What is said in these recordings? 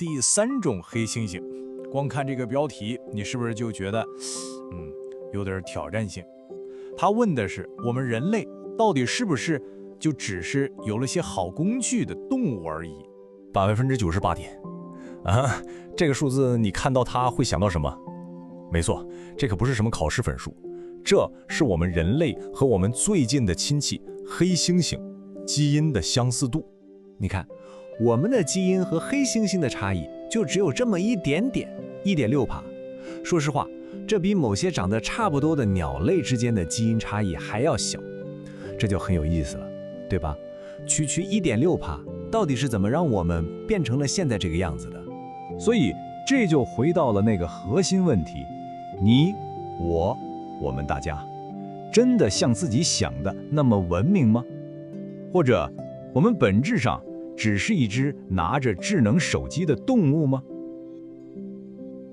第三种黑猩猩，光看这个标题，你是不是就觉得，有点挑战性？他问的是我们人类到底是不是就只是有了些好工具的动物而已98%点啊！这个数字你看到它会想到什么？没错，这可不是什么考试分数，这是我们人类和我们最近的亲戚黑猩猩基因的相似度。你看，我们的基因和黑猩猩的差异就只有这么一点点，1.6%。说实话，这比某些长得差不多的鸟类之间的基因差异还要小，这就很有意思了，对吧？区1.6%到底是怎么让我们变成了现在这个样子的？所以这就回到了那个核心问题：你、我们大家，真的像自己想的那么文明吗？或者，我们本质上只是一只拿着智能手机的动物吗？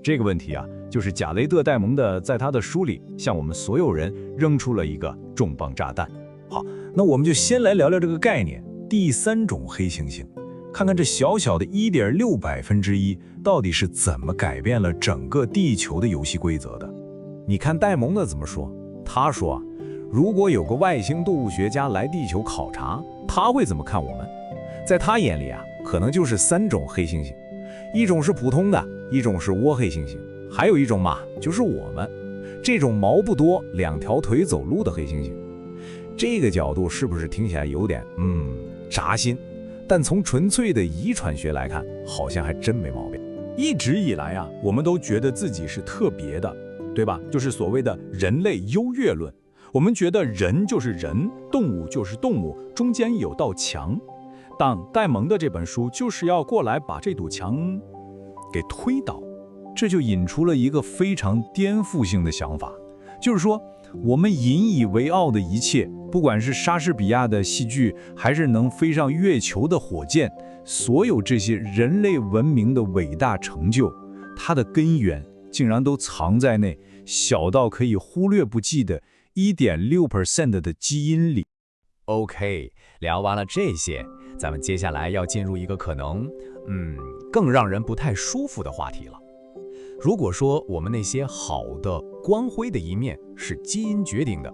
这个问题啊，就是贾雷德·戴蒙德在他的书里向我们所有人扔出了一个重磅炸弹。好，那我们就先来聊聊这个概念，第三种黑猩猩，看看这小小的1.6%到底是怎么改变了整个地球的游戏规则的。你看戴蒙德怎么说？他说啊，如果有个外星动物学家来地球考察，他会怎么看我们？在他眼里啊，可能就是3种黑猩猩，一种是普通的，一种是倭黑猩猩，还有一种嘛，就是我们这种毛不多、2条腿走路的黑猩猩。这个角度是不是听起来有点扎心？但从纯粹的遗传学来看，好像还真没毛病。一直以来啊，我们都觉得自己是特别的，对吧？就是所谓的人类优越论。我们觉得人就是人，动物就是动物，中间有道墙。但戴蒙的这本书就是要过来把这堵墙给推倒。这就引出了一个非常颠覆性的想法，就是说，我们引以为傲的一切，不管是莎士比亚的戏剧，还是能飞上月球的火箭，所有这些人类文明的伟大成就，它的根源竟然都藏在那小到可以忽略不计的1.6% 的基因里。OK， 聊完了这些，咱们接下来要进入一个可能，更让人不太舒服的话题了。如果说我们那些好的、光辉的一面是基因决定的，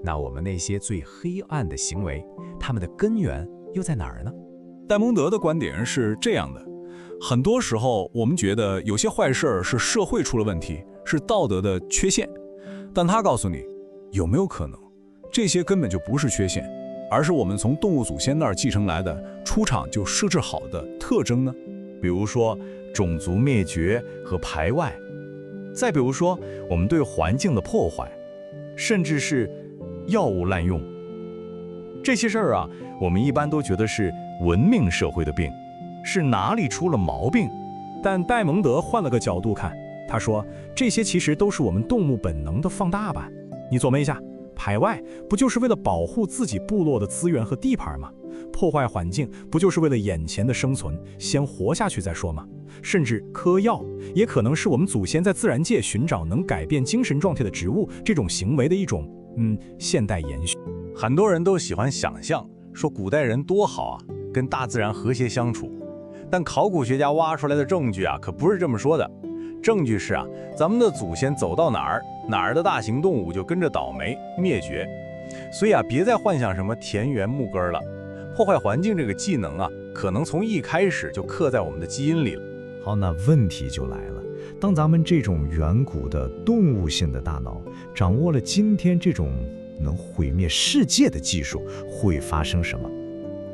那我们那些最黑暗的行为，它们的根源又在哪儿呢？戴蒙德的观点是这样的：很多时候，我们觉得有些坏事是社会出了问题，是道德的缺陷，但他告诉你，有没有可能，这些根本就不是缺陷，而是我们从动物祖先那儿继承来的出厂就设置好的特征呢？比如说种族灭绝和排外，再比如说我们对环境的破坏，甚至是药物滥用。这些事儿啊，我们一般都觉得是文明社会的病，是哪里出了毛病。但戴蒙德换了个角度看，他说这些其实都是我们动物本能的放大版。你琢磨一下，排外不就是为了保护自己部落的资源和地盘吗？破坏环境不就是为了眼前的生存，先活下去再说吗？甚至嗑药也可能是我们祖先在自然界寻找能改变精神状态的植物这种行为的一种现代延续。很多人都喜欢想象说古代人多好啊，跟大自然和谐相处。但考古学家挖出来的证据啊，可不是这么说的。证据是啊，咱们的祖先走到哪儿的大型动物就跟着倒霉灭绝。所以啊，别再幻想什么田园牧歌了。破坏环境这个技能啊，可能从一开始就刻在我们的基因里了。好，那问题就来了，当咱们这种远古的动物性的大脑掌握了今天这种能毁灭世界的技术，会发生什么？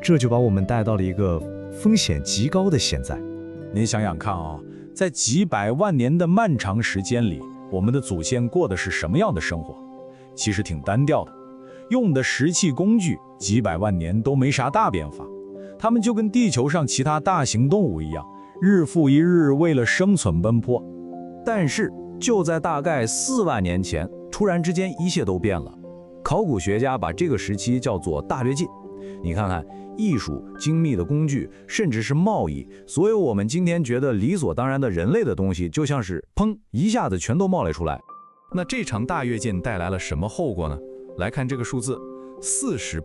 这就把我们带到了一个风险极高的现在。您想想看啊，在几百万年的漫长时间里，我们的祖先过的是什么样的生活？其实挺单调的，用的石器工具几百万年都没啥大变化，他们就跟地球上其他大型动物一样，日复一日为了生存奔波。但是就在大概4万年前，突然之间一切都变了。考古学家把这个时期叫做大跃进。你看看，艺术、精密的工具，甚至是贸易，所有我们今天觉得理所当然的人类的东西，就像是砰一下子全都冒了出来。那这场大跃进带来了什么后果呢？来看这个数字，40%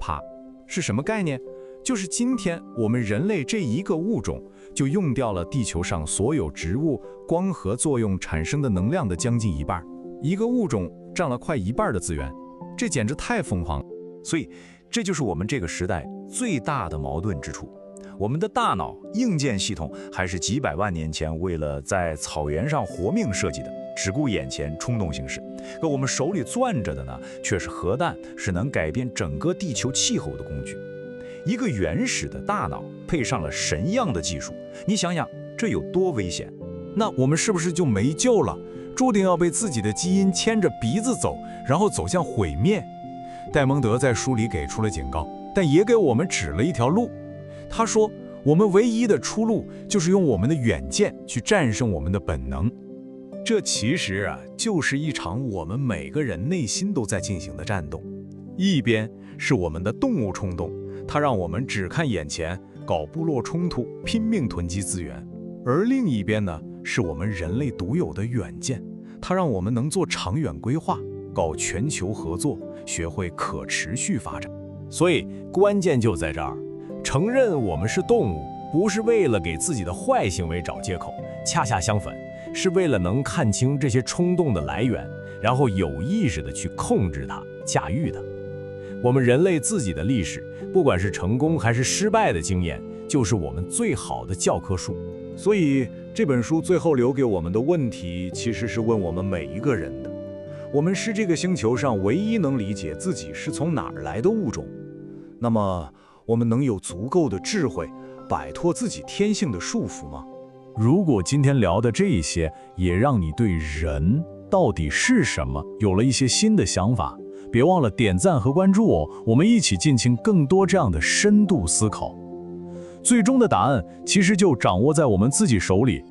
是什么概念？就是今天我们人类这一个物种就用掉了地球上所有植物光合作用产生的能量的将近一半，一个物种占了快一半的资源，这简直太疯狂了。所以，这就是我们这个时代最大的矛盾之处。我们的大脑硬件系统还是几百万年前为了在草原上活命设计的，只顾眼前，冲动行事。可我们手里攥着的呢，却是核弹，是能改变整个地球气候的工具。一个原始的大脑配上了神一样的技术，你想想这有多危险？那我们是不是就没救了？注定要被自己的基因牵着鼻子走，然后走向毁灭？戴蒙德在书里给出了警告，但也给我们指了一条路。他说，我们唯一的出路就是用我们的远见去战胜我们的本能。这其实就是一场我们每个人内心都在进行的战斗。一边是我们的动物冲动，它让我们只看眼前，搞部落冲突，拼命囤积资源；而另一边呢，是我们人类独有的远见，它让我们能做长远规划，搞全球合作，学会可持续发展。所以关键就在这儿。承认我们是动物，不是为了给自己的坏行为找借口，恰恰相反，是为了能看清这些冲动的来源，然后有意识地去控制它、驾驭它。我们人类自己的历史，不管是成功还是失败的经验，就是我们最好的教科书。所以这本书最后留给我们的问题，其实是问我们每一个人的：我们是这个星球上唯一能理解自己是从哪儿来的物种，那么我们能有足够的智慧，摆脱自己天性的束缚吗？如果今天聊的这些也让你对人到底是什么有了一些新的想法，别忘了点赞和关注我们一起进行更多这样的深度思考。最终的答案其实就掌握在我们自己手里，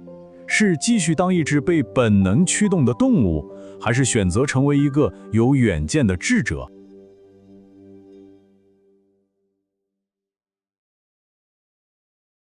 是继续当一只被本能驱动的动物，还是选择成为一个有远见的智者？